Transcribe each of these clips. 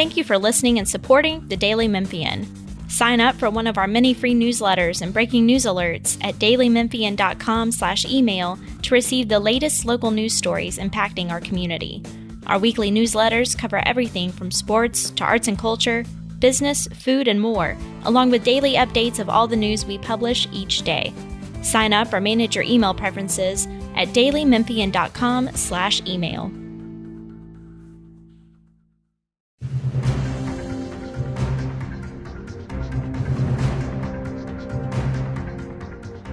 Thank you for listening and supporting the Daily Memphian. Sign up for one of our many free newsletters and breaking news alerts at dailymemphian.com/email to receive the latest local news stories impacting our community. Our weekly newsletters cover everything from sports to arts and culture, business, food, and more, along with daily updates of all the news we publish each day. Sign up or manage your email preferences at dailymemphian.com/email.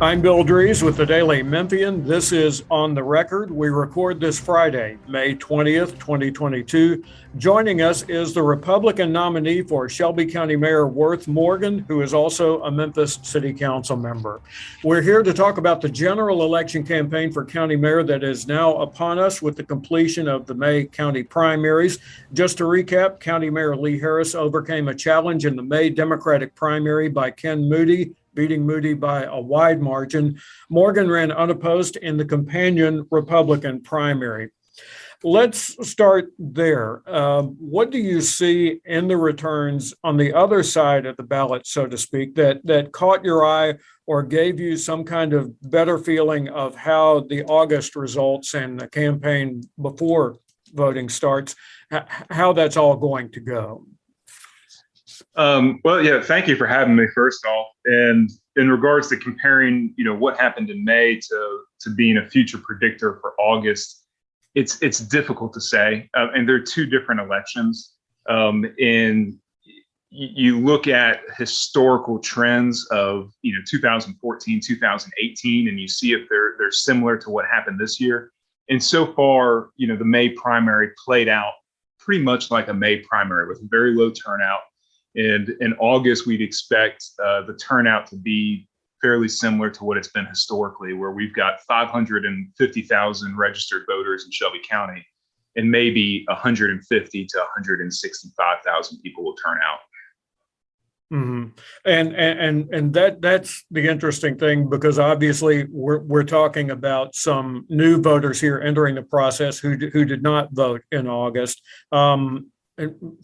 I'm Bill Dries with the Daily Memphian. This is On the Record. We record this Friday, May 20th, 2022. Joining us is the Republican nominee for Shelby County Mayor Worth Morgan, who is also a Memphis City Council member. We're here to talk about the general election campaign for county mayor that is now upon us with the completion of the May county primaries. Just to recap, County Mayor Lee Harris overcame a challenge in the May Democratic primary by Ken Moody, beating Moody by a wide margin. Morgan ran unopposed in the companion Republican primary. Let's start there. What do you see in the returns on the other side of the ballot, so to speak, that caught your eye or gave you some kind of better feeling of how the August results and the campaign before voting starts, how that's all going to go? Thank you for having me first off. And in regards to comparing, what happened in May to being a future predictor for August, it's difficult to say. And they're two different elections. And you look at historical trends of, 2014, 2018, and you see if they're similar to what happened this year. And so far, the May primary played out pretty much like a May primary with very low turnout. And in August, we'd expect the turnout to be fairly similar to what it's been historically, where we've got 550,000 registered voters in Shelby County, and maybe 150 to 165,000 people will turn out. Mm-hmm. And that's the interesting thing, because obviously we're talking about some new voters here entering the process who did not vote in August. And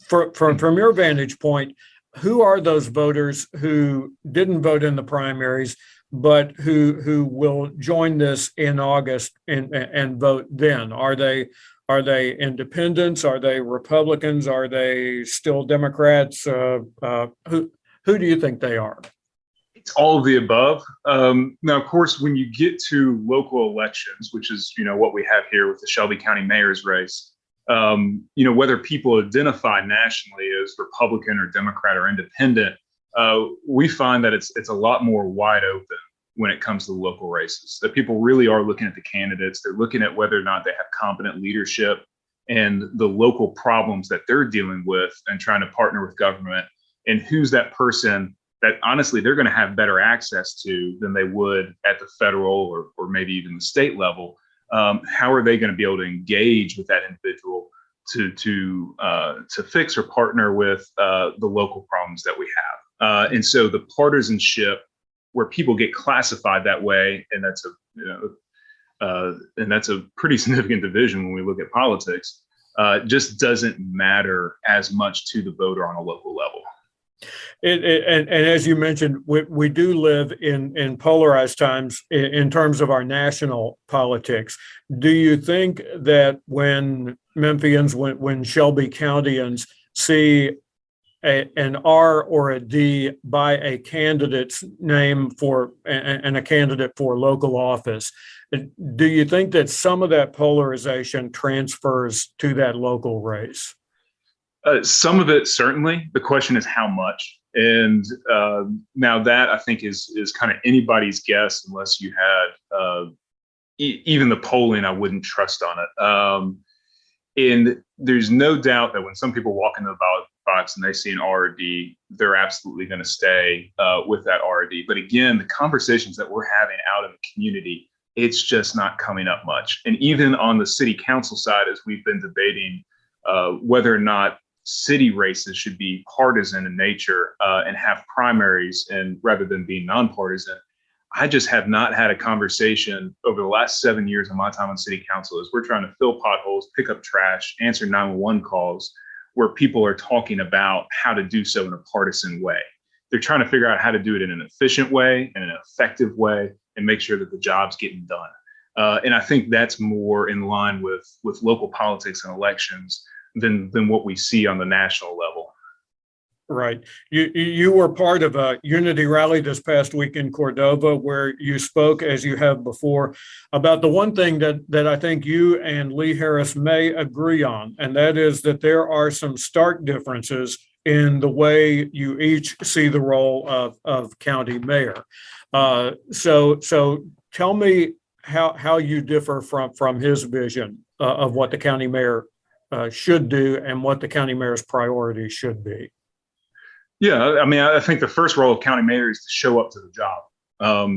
from your vantage point, who are those voters who didn't vote in the primaries, but who will join this in August and vote then? Are they independents? Are they Republicans? Are they still Democrats? Who do you think they are? It's all of the above. Now, of course, when you get to local elections, which is what we have here with the Shelby County mayor's race, whether people identify nationally as Republican or Democrat or independent, we find that it's a lot more wide open when it comes to the local races, that people really are looking at the candidates. They're looking at whether or not they have competent leadership and the local problems that they're dealing with and trying to partner with government, and who's that person that honestly they're going to have better access to than they would at the federal or maybe even the state level. How are they going to be able to engage with that individual to fix or partner with the local problems that we have? And so the partisanship, where people get classified that way, and that's a pretty significant division when we look at politics, just doesn't matter as much to the voter on a local level. And as you mentioned, we do live in polarized times in terms of our national politics. Do you think that when Memphians, when Shelby Countyans see an R or a D by a candidate's name and a candidate for local office, do you think that some of that polarization transfers to that local race? Some of it, certainly. The question is how much. And now that, I think, is kind of anybody's guess, unless you had even the polling, I wouldn't trust on it. And there's no doubt that when some people walk into the ballot box and they see an R or D, they're absolutely going to stay with that R or D. But again, the conversations that we're having out in the community, it's just not coming up much. And even on the city council side, as we've been debating whether or not city races should be partisan in nature and have primaries, and rather than being nonpartisan, I just have not had a conversation over the last 7 years of my time on city council as we're trying to fill potholes, pick up trash, answer 911 calls, where people are talking about how to do so in a partisan way. They're trying to figure out how to do it in an efficient way and an effective way and make sure that the job's getting done. And I think that's more in line with local politics and elections than what we see on the national level. Right. You were part of a unity rally this past week in Cordova, where you spoke, as you have before, about the one thing that I think you and Lee Harris may agree on, and that is that there are some stark differences in the way you each see the role of county mayor. So tell me how you differ from his vision of what the county mayor should do and what the county mayor's priorities should be. Yeah, I mean, I think the first role of county mayor is to show up to the job.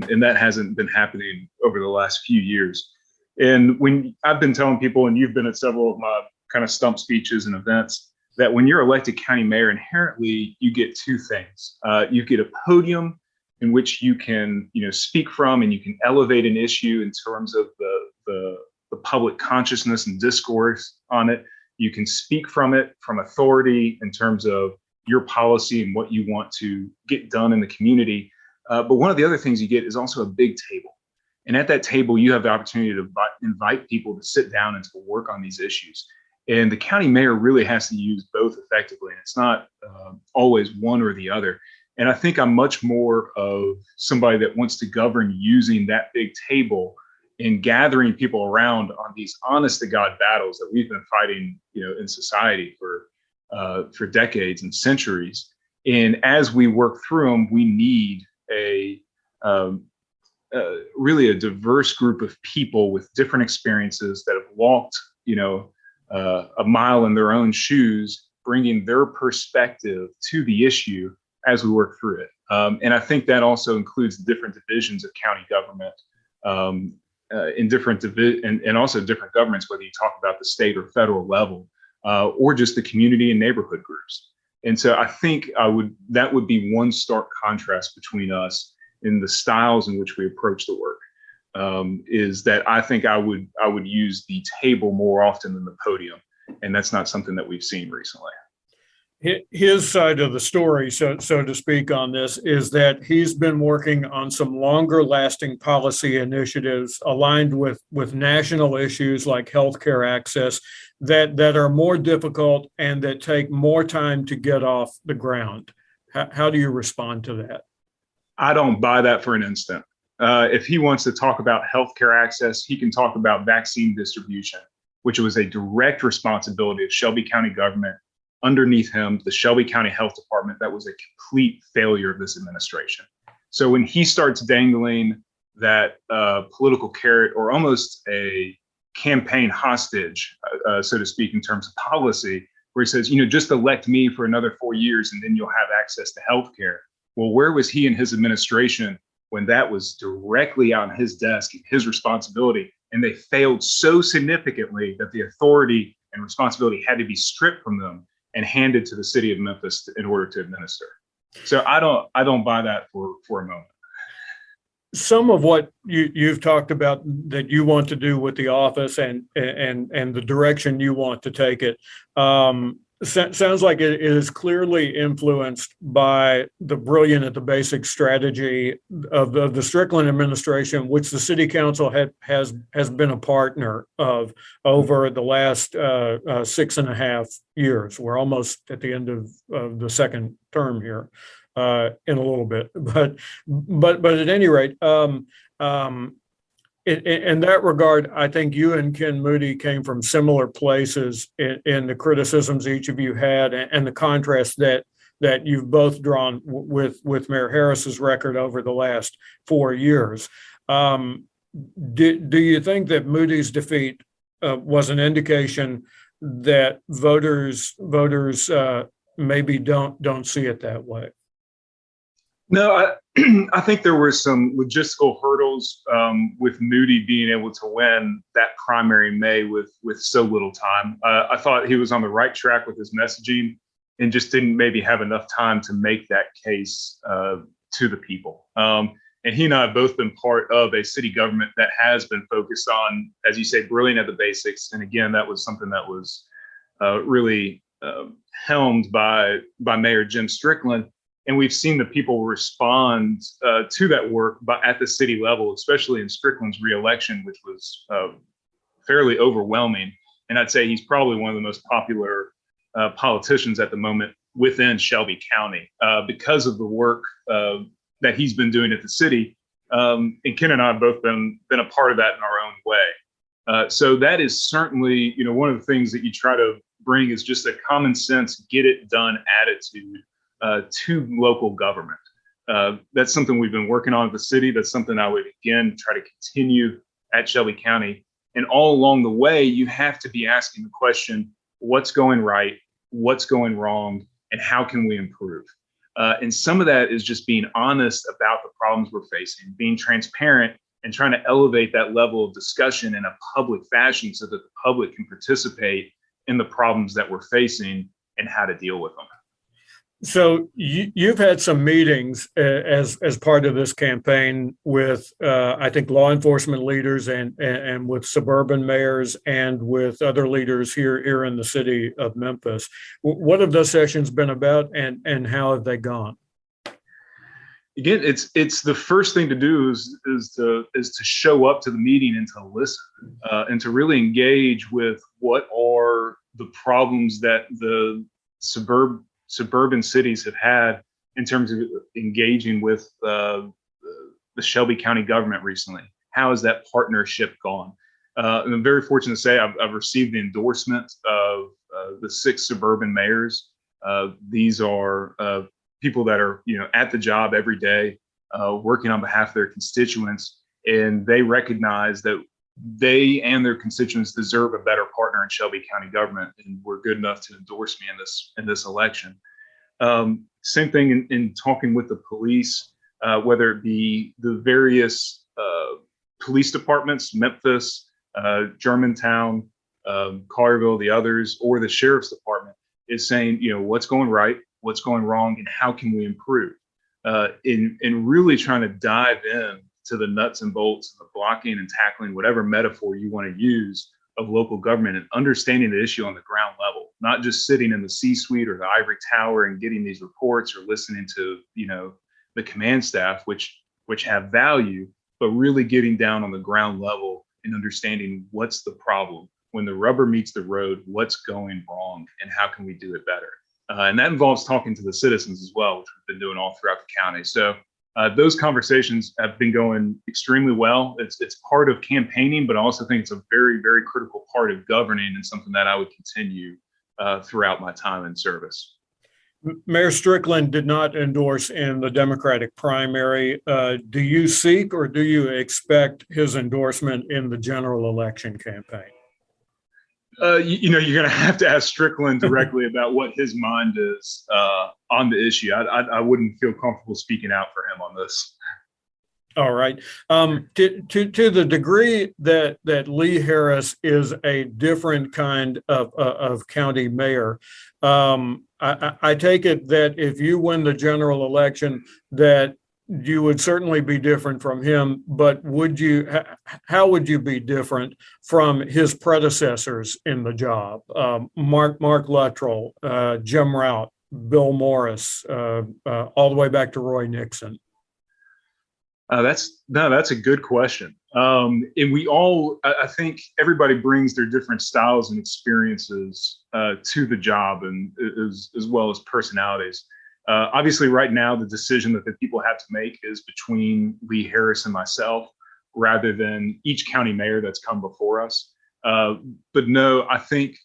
And that hasn't been happening over the last few years. And when I've been telling people, and you've been at several of my kind of stump speeches and events, that when you're elected county mayor, inherently you get two things. You get a podium in which you can, speak from, and you can elevate an issue in terms of the public consciousness and discourse on it. You can speak from it from authority in terms of your policy and what you want to get done in the community. But one of the other things you get is also a big table. And at that table, you have the opportunity to invite people to sit down and to work on these issues. And the county mayor really has to use both effectively. And it's not always one or the other. And I think I'm much more of somebody that wants to govern using that big table and gathering people around on these honest to God battles that we've been fighting, in society for decades and centuries. And as we work through them, we need really a diverse group of people with different experiences that have walked, a mile in their own shoes, bringing their perspective to the issue as we work through it. And I think that also includes the different divisions of county government in different and also different governments, whether you talk about the state or federal level. Or just the community and neighborhood groups. And so I think that would be one stark contrast between us in the styles in which we approach the work, is that I think I would use the table more often than the podium. And that's not something that we've seen recently. His side of the story, so to speak, on this is that he's been working on some longer lasting policy initiatives aligned with national issues like healthcare access that are more difficult and that take more time to get off the ground. How do you respond to that? I don't buy that for an instant. If he wants to talk about healthcare access, he can talk about vaccine distribution, which was a direct responsibility of Shelby County government. Underneath him, the Shelby County Health Department, that was a complete failure of this administration. So when he starts dangling that political carrot or almost a campaign hostage, so to speak, in terms of policy, where he says, just elect me for another 4 years and then you'll have access to health care. Well, where was he and his administration when that was directly on his desk and his responsibility? And they failed so significantly that the authority and responsibility had to be stripped from them and handed to the city of Memphis in order to administer. So I don't buy that for a moment. Some of what you've talked about that you want to do with the office and the direction you want to take it sounds like it is clearly influenced by the brilliant at the basic strategy of the Strickland administration, which the city council has been a partner of over the last 6.5 years. We're almost at the end of the second term here in a little bit, but at any rate, in that regard, I think you and Ken Moody came from similar places in the criticisms each of you had and the contrast that you've both drawn with Mayor Harris's record over the last 4 years. Do you think that Moody's defeat was an indication that voters maybe don't see it that way? No, I think there were some logistical hurdles with Moody being able to win that primary May with so little time. I thought he was on the right track with his messaging and just didn't maybe have enough time to make that case to the people. And he and I have both been part of a city government that has been focused on, as you say, brilliant at the basics. And again, that was something that was really helmed by Mayor Jim Strickland. And we've seen the people respond to that work at the city level, especially in Strickland's reelection, which was fairly overwhelming. And I'd say he's probably one of the most popular politicians at the moment within Shelby County because of the work that he's been doing at the city. And Ken and I have both been a part of that in our own way. So that is certainly, one of the things that you try to bring is just a common sense, get it done attitude to local government. That's something we've been working on at the city. That's something I would, again, try to continue at Shelby County. And all along the way, you have to be asking the question, what's going right, what's going wrong, and how can we improve? And some of that is just being honest about the problems we're facing, being transparent, and trying to elevate that level of discussion in a public fashion so that the public can participate in the problems that we're facing and how to deal with them. So you've had some meetings as part of this campaign with, I think, law enforcement leaders and with suburban mayors and with other leaders here in the city of Memphis. What have those sessions been about, and how have they gone? Again, it's the first thing to do is to show up to the meeting and to listen and to really engage with what are the problems that the suburban cities have had in terms of engaging with the Shelby County government recently. How has that partnership gone? And I'm very fortunate to say I've received the endorsement of the 6 suburban mayors. These are people that are at the job every day, working on behalf of their constituents, and they recognize that they and their constituents deserve a better partner in Shelby County government, and were good enough to endorse me in this election. Same thing in talking with the police, whether it be the various police departments, Memphis, Germantown, Collierville, the others, or the sheriff's department, is saying, what's going right, what's going wrong, and how can we improve? In really trying to dive in to the nuts and bolts of the blocking and tackling, whatever metaphor you want to use, of local government, and understanding the issue on the ground level, not just sitting in the C-suite or the ivory tower and getting these reports or listening to, the command staff, which have value, but really getting down on the ground level and understanding what's the problem. When the rubber meets the road, what's going wrong and how can we do it better? And that involves talking to the citizens as well, which we've been doing all throughout the county. So those conversations have been going extremely well. It's part of campaigning, but I also think it's a very, very critical part of governing, and something that I would continue throughout my time in service. Mayor Strickland did not endorse in the Democratic primary. Do you seek or do you expect his endorsement in the general election campaign? You're going to have to ask Strickland directly about what his mind is on the issue. I wouldn't feel comfortable speaking out for him on this. All right. To the degree that Lee Harris is a different kind of county mayor, I take it that if you win the general election, that you would certainly be different from him, but how would you be different from his predecessors in the job? Mark Luttrell, Jim Rout, Bill Morris, all the way back to Roy Nixon. That's a good question. And I think everybody brings their different styles and experiences to the job, and as well as personalities. Obviously, right now, the decision that the people have to make is between Lee Harris and myself, rather than each county mayor that's come before us. But no, I think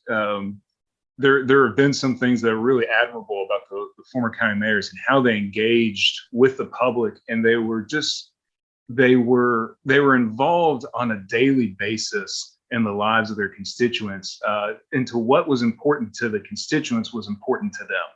there have been some things that are really admirable about the former county mayors and how they engaged with the public, and they were involved on a daily basis in the lives of their constituents, into what was important to the constituents was important to them.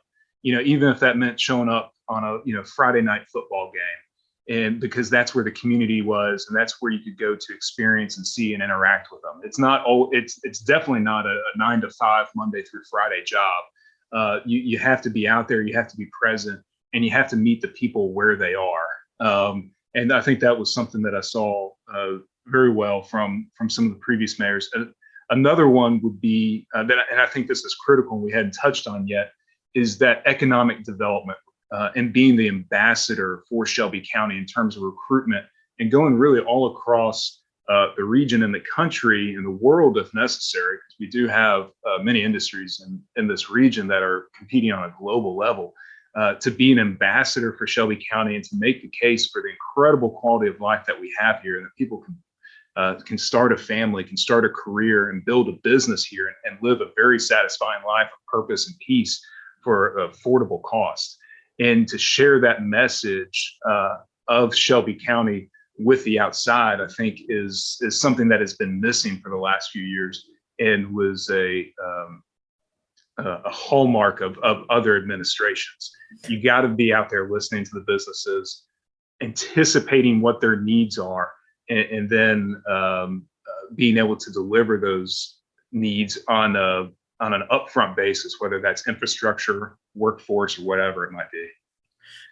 Even if that meant showing up on a Friday night football game, and because that's where the community was, and that's where you could go to experience and see and interact with them. It's definitely not a 9 to 5 Monday through Friday job. You have to be out there, you have to be present, and you have to meet the people where they are. And I think that was something that I saw very well from some of the previous mayors. Another one would be and I think this is critical and we hadn't touched on yet, is that economic development and being the ambassador for Shelby County in terms of recruitment and going really all across the region and the country and the world if necessary, because we do have many industries in this region that are competing on a global level, to be an ambassador for Shelby County and to make the case for the incredible quality of life that we have here and that people can start a family, can start a career and build a business here and live a very satisfying life of purpose and peace for affordable cost. And to share that message of Shelby County with the outside, I think is something that has been missing for the last few years and was a hallmark of other administrations. You got to be out there listening to the businesses, anticipating what their needs are, and then being able to deliver those needs on an upfront basis, whether that's infrastructure, workforce, or whatever it might be.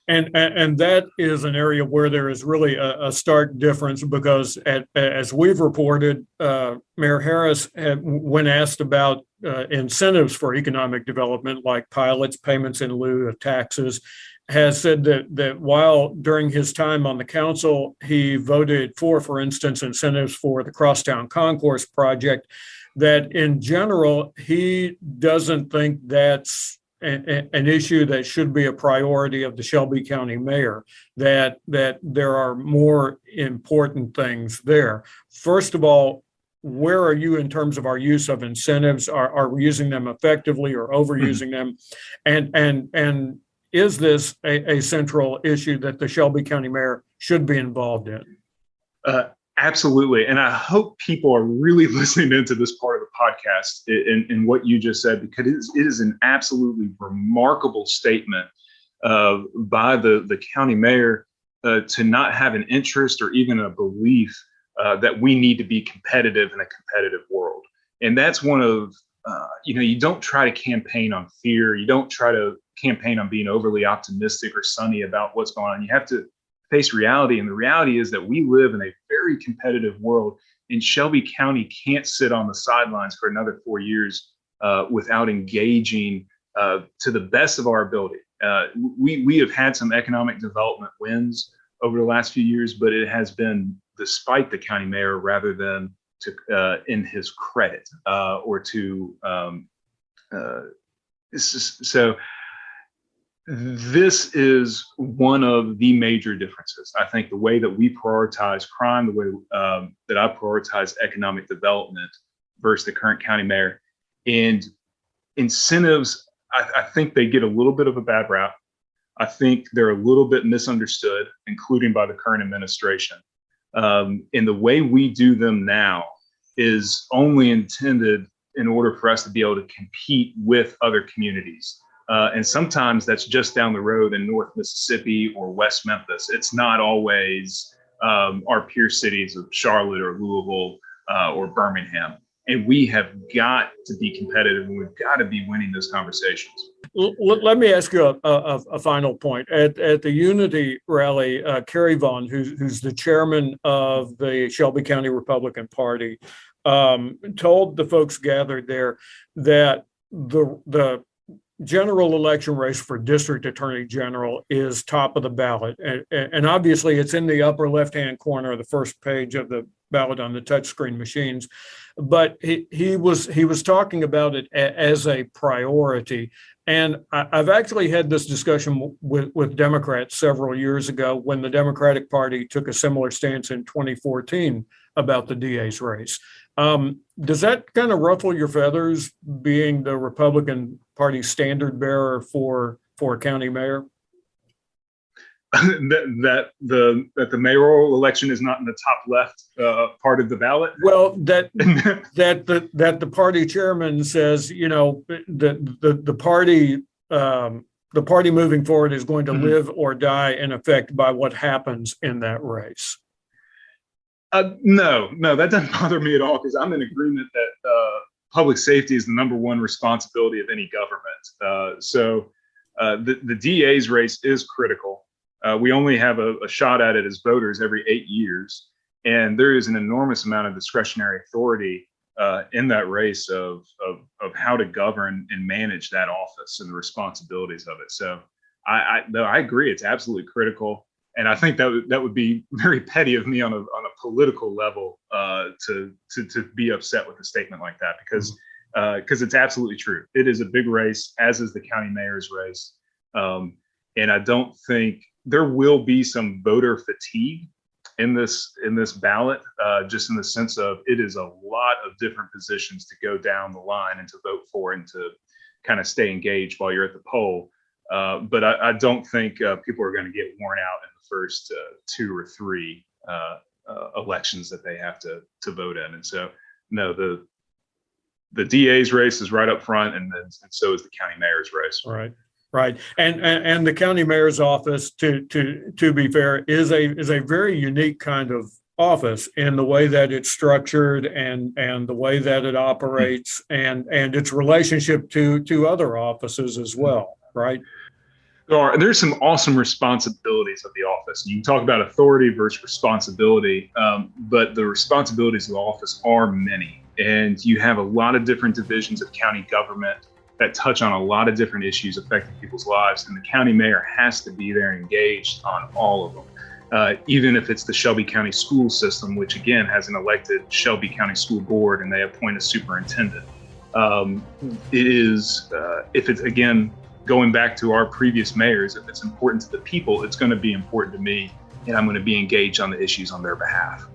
And that is an area where there is really a stark difference because as we've reported, Mayor Harris, when asked about incentives for economic development like pilots, payments in lieu of taxes, has said that while during his time on the council, he voted for instance, incentives for the Crosstown Concourse project, that in general, he doesn't think that's an issue that should be a priority of the Shelby County mayor, that there are more important things there. First of all, where are you in terms of our use of incentives? Are we using them effectively or overusing them? And is this a central issue that the Shelby County mayor should be involved in? Absolutely. And I hope people are really listening into this part of the podcast in what you just said, because it is an absolutely remarkable statement by the county mayor to not have an interest or even a belief that we need to be competitive in a competitive world. And that's one of, you don't try to campaign on fear. You don't try to campaign on being overly optimistic or sunny about what's going on. You have to face reality. And the reality is that we live in a very competitive world, and Shelby County can't sit on the sidelines for another 4 years without engaging to the best of our ability. We have had some economic development wins over the last few years, but it has been despite the county mayor rather than to in his credit or to so. This is one of the major differences. I think the way that we prioritize crime, the way that I prioritize economic development versus the current county mayor, and incentives, I think they get a little bit of a bad rap. I think they're a little bit misunderstood, including by the current administration. And the way we do them now is only intended in order for us to be able to compete with other communities. And sometimes that's just down the road in North Mississippi or West Memphis. It's not always our peer cities of Charlotte or Louisville or Birmingham. And we have got to be competitive, and we've got to be winning those conversations. Let me ask you a final point. At the Unity rally, Kerry Vaughn, who's the chairman of the Shelby County Republican Party, told the folks gathered there that the general election race for district attorney general is top of the ballot. And obviously it's in the upper left-hand corner of the first page of the ballot on the touchscreen machines. But he was talking about it as a priority. And I've actually had this discussion with Democrats several years ago when the Democratic Party took a similar stance in 2014 about the DA's race. Does that kind of ruffle your feathers, being the Republican Party standard bearer for county mayor? that the mayoral election is not in the top left part of the ballot? Well, that the party chairman says, the party moving forward is going to live or die in effect by what happens in that race. No, that doesn't bother me at all, because I'm in agreement that public safety is the number one responsibility of any government. So the DA's race is critical. We only have a shot at it as voters every 8 years, and there is an enormous amount of discretionary authority in that race of how to govern and manage that office and the responsibilities of it. So I agree, it's absolutely critical, and I think that would be very petty of me on a political level to be upset with a statement like that, because it's absolutely true. It is a big race, as is the county mayor's race, and I don't think there will be some voter fatigue in this ballot, just in the sense of it is a lot of different positions to go down the line and to vote for and to kind of stay engaged while you're at the poll. But I don't think people are going to get worn out in the first 2 or 3 elections that they have to vote in. And so, no, the DA's race is right up front, and so is the county mayor's race. Right. Right, and the county mayor's office, to be fair, is a very unique kind of office in the way that it's structured and the way that it operates and its relationship to other offices as well. Right. There's some awesome responsibilities of the office. You can talk about authority versus responsibility, but the responsibilities of the office are many, and you have a lot of different divisions of county government that touch on a lot of different issues affecting people's lives. And the county mayor has to be there and engaged on all of them. Even if it's the Shelby County school system, which again has an elected Shelby County School Board, and they appoint a superintendent. It is, if it's, again, going back to our previous mayors, if it's important to the people, it's going to be important to me, and I'm going to be engaged on the issues on their behalf.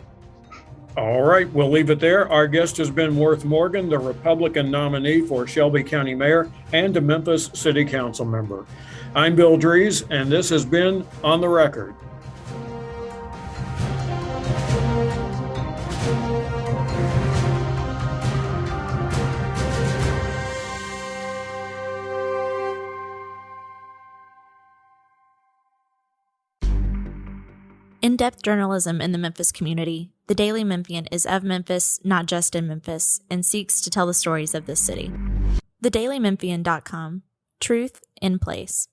All right, we'll leave it there. Our guest has been Worth Morgan, the Republican nominee for Shelby County Mayor and a Memphis City Council member. I'm Bill Dries, and this has been On the Record. In-depth journalism in the Memphis community, the Daily Memphian is of Memphis, not just in Memphis, and seeks to tell the stories of this city. TheDailyMemphian.com. Truth in place.